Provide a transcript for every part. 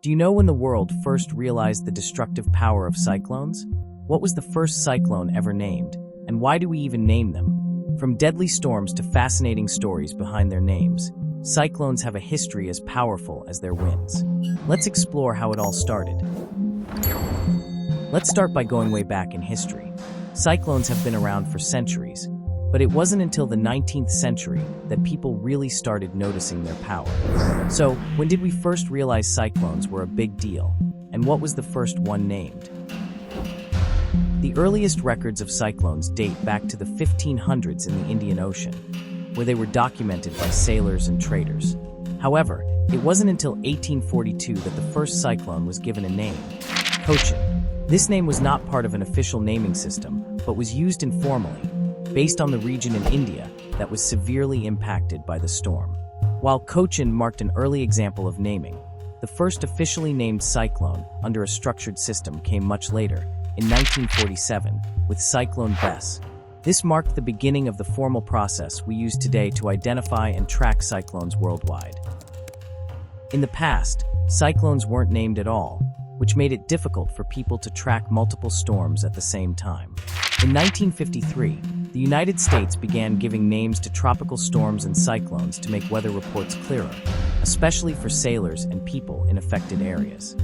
Do you know when the world first realized the destructive power of cyclones? What was the first cyclone ever named, and why do we even name them? From deadly storms to fascinating stories behind their names, cyclones have a history as powerful as their winds. Let's explore how it all started. Let's start by going way back in history. Cyclones have been around for centuries, but it wasn't until the 19th century that people really started noticing their power. So, when did we first realize cyclones were a big deal, and what was the first one named? The earliest records of cyclones date back to the 1500s in the Indian Ocean, where they were documented by sailors and traders. However, it wasn't until 1842 that the first cyclone was given a name, Cochin. This name was not part of an official naming system, but was used informally, based on the region in India that was severely impacted by the storm. While Cochin marked an early example of naming, the first officially named cyclone under a structured system came much later, in 1947, with Cyclone Bess. This marked the beginning of the formal process we use today to identify and track cyclones worldwide. In the past, cyclones weren't named at all, which made it difficult for people to track multiple storms at the same time. In 1953, the United States began giving names to tropical storms and cyclones to make weather reports clearer, especially for sailors and people in affected areas.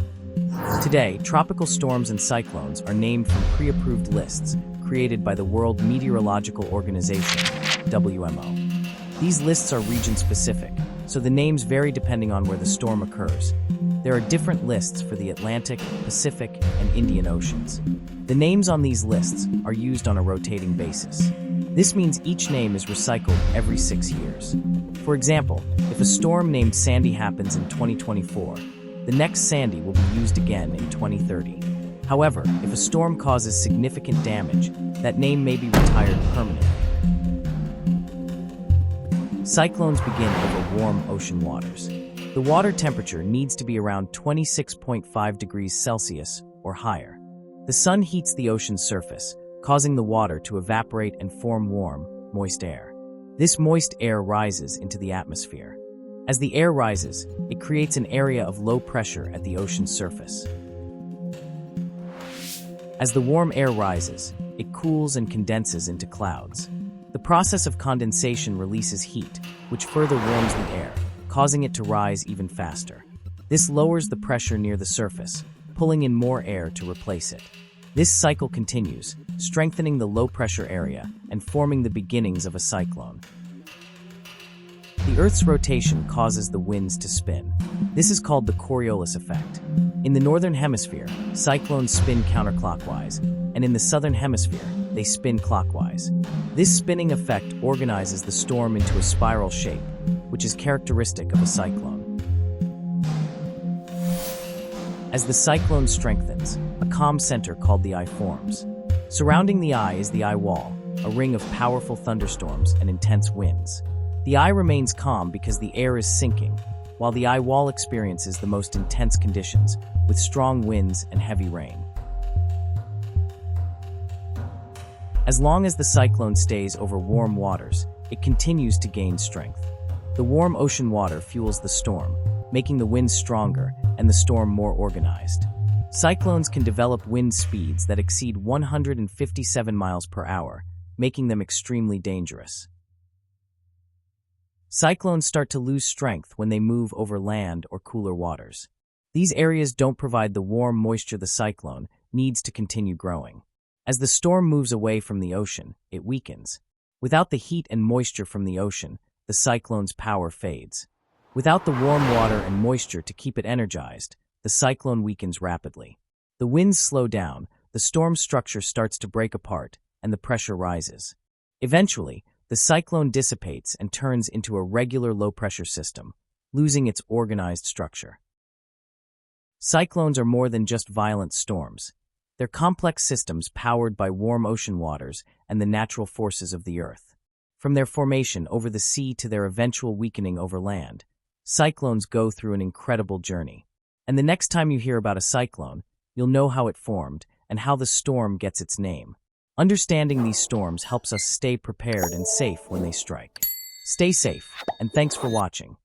Today, tropical storms and cyclones are named from pre-approved lists created by the World Meteorological Organization, WMO. These lists are region-specific, so the names vary depending on where the storm occurs. There are different lists for the Atlantic, Pacific, and Indian Oceans. The names on these lists are used on a rotating basis. This means each name is recycled every 6 years. For example, if a storm named Sandy happens in 2024, the next Sandy will be used again in 2030. However, if a storm causes significant damage, that name may be retired permanently. Cyclones begin over warm ocean waters. The water temperature needs to be around 26.5 degrees Celsius or higher. The sun heats the ocean's surface, causing the water to evaporate and form warm, moist air. This moist air rises into the atmosphere. As the air rises, it creates an area of low pressure at the ocean's surface. As the warm air rises, it cools and condenses into clouds. The process of condensation releases heat, which further warms the air, causing it to rise even faster. This lowers the pressure near the surface, pulling in more air to replace it. This cycle continues, strengthening the low-pressure area and forming the beginnings of a cyclone. The Earth's rotation causes the winds to spin. This is called the Coriolis effect. In the northern hemisphere, cyclones spin counterclockwise, and in the southern hemisphere, they spin clockwise. This spinning effect organizes the storm into a spiral shape, which is characteristic of a cyclone. As the cyclone strengthens, a calm center called the eye forms. Surrounding the eye is the eye wall, a ring of powerful thunderstorms and intense winds. The eye remains calm because the air is sinking, while the eye wall experiences the most intense conditions, with strong winds and heavy rain. As long as the cyclone stays over warm waters, it continues to gain strength. The warm ocean water fuels the storm, making the winds stronger and the storm more organized. Cyclones can develop wind speeds that exceed 157 miles per hour, making them extremely dangerous. Cyclones start to lose strength when they move over land or cooler waters. These areas don't provide the warm moisture the cyclone needs to continue growing. As the storm moves away from the ocean, it weakens. Without the heat and moisture from the ocean, the cyclone's power fades. Without the warm water and moisture to keep it energized, the cyclone weakens rapidly. The winds slow down, the storm's structure starts to break apart, and the pressure rises. Eventually, the cyclone dissipates and turns into a regular low-pressure system, losing its organized structure. Cyclones are more than just violent storms. They're complex systems powered by warm ocean waters and the natural forces of the Earth. From their formation over the sea to their eventual weakening over land, cyclones go through an incredible journey. And the next time you hear about a cyclone, you'll know how it formed and how the storm gets its name. Understanding these storms helps us stay prepared and safe when they strike. Stay safe, and thanks for watching.